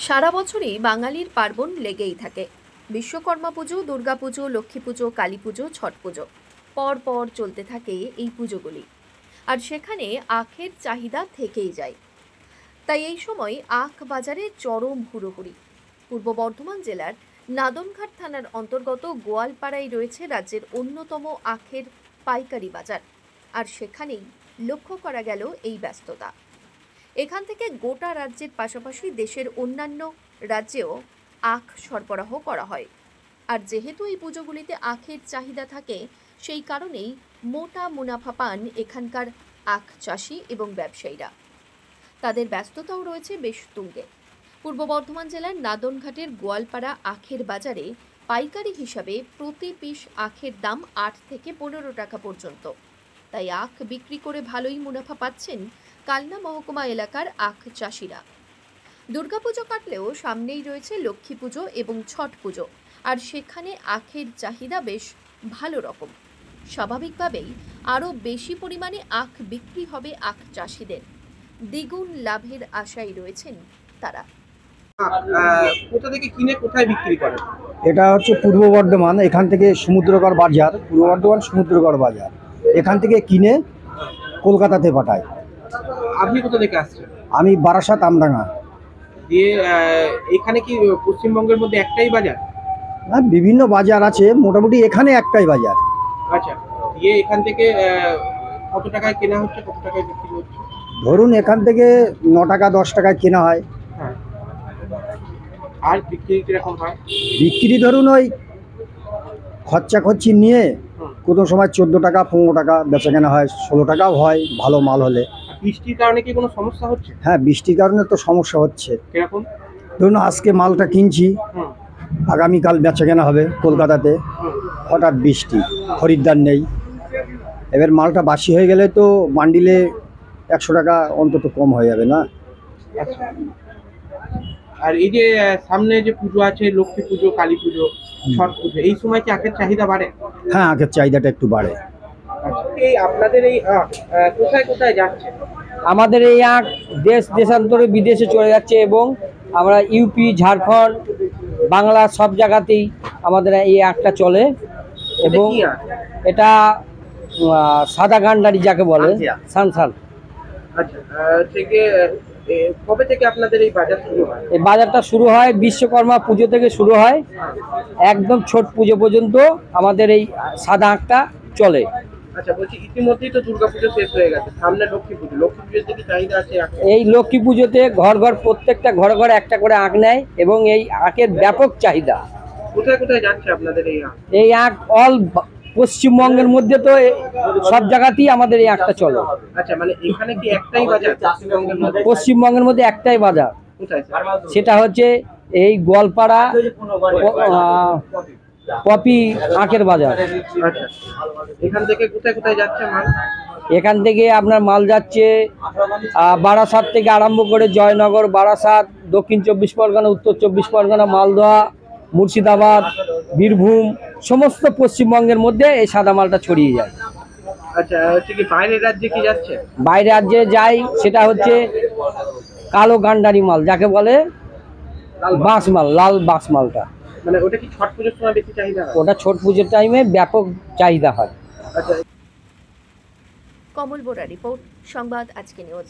সারা বছরই বাঙালির পার্বণ লেগেই থাকে। বিশ্বকর্মা পুজো, দুর্গা পুজো, লক্ষ্মী পুজো, কালী পুজো, ছট পুজো পর পর চলতে থাকে এই পুজোগুলি। আর সেখানে আখের চাহিদা থেকেই যায়। তাই এই সময় আখ বাজারে চরম হুড়োহুড়ি। পূর্ব বর্ধমান জেলার নাদনঘাট থানার অন্তর্গত গোয়ালপাড়ায় রয়েছে রাজ্যের অন্যতম আখের পাইকারি বাজার। আর সেখানেই লক্ষ্য করা গেল এই ব্যস্ততা। এখান থেকে গোটা রাজ্যের পাশাপাশি দেশের অন্যান্য রাজ্যেও আখ সরবরাহ করা হয়। আর যেহেতু এই পুজোগুলিতে আখের চাহিদা থাকে, সেই কারণেই মোটা মুনাফা পান এখানকার আখ চাষি এবং ব্যবসায়ীরা। তাদের ব্যস্ততাও রয়েছে বেশ তুঙ্গে। পূর্ব বর্ধমান জেলার নাদনঘাটের গোয়ালপাড়া আখের বাজারে পাইকারি হিসাবে প্রতি পিস আখের দাম ৮ থেকে ১৫ টাকা পর্যন্ত। তাই আখ বিক্রি করে ভালোই মুনাফা পাচ্ছেন কালনা মহকুমা এলাকার আখ চাষিরা। দুর্গাপুজো কাটলেও সামনেই রয়েছে লক্ষ্মী পুজো এবং ছট পুজো, আর সেখানে আখের চাহিদা বেশ ভালো রকম। স্বাভাবিকভাবেই আরও বেশি পরিমাণে আখ বিক্রি হবে আখ চাষিদের। দ্বিগুণ লাভের আশায় রয়েছেন তারা। কোথা থেকে কিনে কোথায় বিক্রি করেন? এটা হচ্ছে পূর্ব বর্ধমান, এখান থেকে সমুদ্রগড় বাজার, পূর্ব বর্ধমান সমুদ্রগড় বাজার, এখান থেকে কিনে কলকাতাতে পাঠায়। আপনি কোথা থেকে আসছেন? আমি বারাসাত আমডাঙ্গা। দিয়ে এখানে কি পশ্চিমবঙ্গের মধ্যে একটাই বাজার? না, বিভিন্ন বাজার আছে, মোটামুটি এখানে একটাই বাজার। আচ্ছা, দিয়ে এখান থেকে কত টাকায় কেনা হচ্ছে, কত টাকায় বিক্রি হচ্ছে? ধরুন এখান থেকে 9 টাকা 10 টাকায় কেনা হয়। হ্যাঁ, আর বিক্রি কিরকম হয়? বিক্রি ধরুন ওই খরচা খরচি নিয়ে কোনো সময় 14 টাকা 15 টাকা বেচা কেনা হয়, 16 টাকাও হয় ভালো মাল হলে। বৃষ্টির কারণে কি কোনো সমস্যা হচ্ছে? হ্যাঁ, বৃষ্টির কারণে তো সমস্যা হচ্ছে। কিরকম? ধরুন আজকে মালটা কিনছি, আগামীকাল বেচা কেনা হবে কলকাতাতে, হঠাৎ বৃষ্টি, খরিদ্দার নেই। এবার মালটা বাসি হয়ে গেলে তো বান্ডিলে 100 টাকা অন্তত কম হয়ে যাবে না? আচ্ছা, আর এই যে সামনে যে পুজো আছে, লক্ষ্মী পুজো, কালী পুজো, ছট পুজো, এই সময় কি আখের চাহিদা বাড়ে? হ্যাঁ, আখের চাহিদাটা একটু বাড়ে। আচ্ছা, এই আপনাদের এই আখ কোথায় কোথায় যাচ্ছে? আমাদের এই আখ দেশ দেশান্তরে বিদেশে চলে যাচ্ছে, এবং আমরা ইউপি, ঝাড়খণ্ড, বাংলা সব জায়গাতেই আমাদের এই আখটা চলে। এবং কি আখ? এটা সাদা গান্ডারি যাকে বলে, সানসান। আচ্ছা, থেকে কবে থেকে আপনাদের এই বাজার শুরু হয়? এই বাজারটা শুরু হয় বিশ্বকর্মা পুজো থেকে শুরু হয়, একদম ছট পুজো পর্যন্ত আমাদের এই সাদা আখটা চলে। আচ্ছা, বলছি ইতিমধ্যেই তো দুর্গাপুজো শেষ হয়ে গেছে, সামনে লক্ষ্মী পুজো। লক্ষ্মী পুজোর দিকে চাহিদা আছে আখের? এই লক্ষ্মী পুজোতে ঘর ঘর প্রত্যেকটা ঘরে ঘরে একটা করে আখ নেয়, এবং এই আখের ব্যাপক চাহিদা। কোথায় কোথায় যাচ্ছে আপনাদের এই আখ? এই আখ অল পশ্চিমবঙ্গের মধ্যে তো সব জায়গাতেই আমাদের এই আখটা চলে। আচ্ছা, মানে এখানে কি একটাই বাজার পশ্চিমবঙ্গের মধ্যে? পশ্চিমবঙ্গের মধ্যে একটাই বাজার, কোথায় স্যার? সেটা হচ্ছে এই গোয়ালপাড়া পপি আখের বাজার। আচ্ছা, এখান থেকে কোথায় কোথায় যাচ্ছে মাল? এখান থেকে আপনার মাল যাচ্ছে বারাসাত থেকে আরম্ভ করে জয়নগর, বারাসাত, দক্ষিণ 24 পরগনা, উত্তর 24 পরগনা, মালদহ, মুর্শিদাবাদ, বীরভূম, সমস্ত পশ্চিমবঙ্গের মধ্যে এই সাদা মালটা ছড়িয়ে যায়। আচ্ছা, হচ্ছে কি বাইরের রাজ্যে কি যাচ্ছে? বাইরে রাজ্যে যাই, সেটা হচ্ছে কালো গান্ডারি মাল যাকে বলে, বাঁশ মাল, লাল বাঁশ মালটা। মানে ওটা কি ছট পুজোর সময় বেশি চাহিদা হয়? ওটা ছট পুজোর টাইমে ব্যাপক চাহিদা হয়। আচ্ছা। কমল বোরা রিপোর্ট, সংবাদ আজকে নিউজ।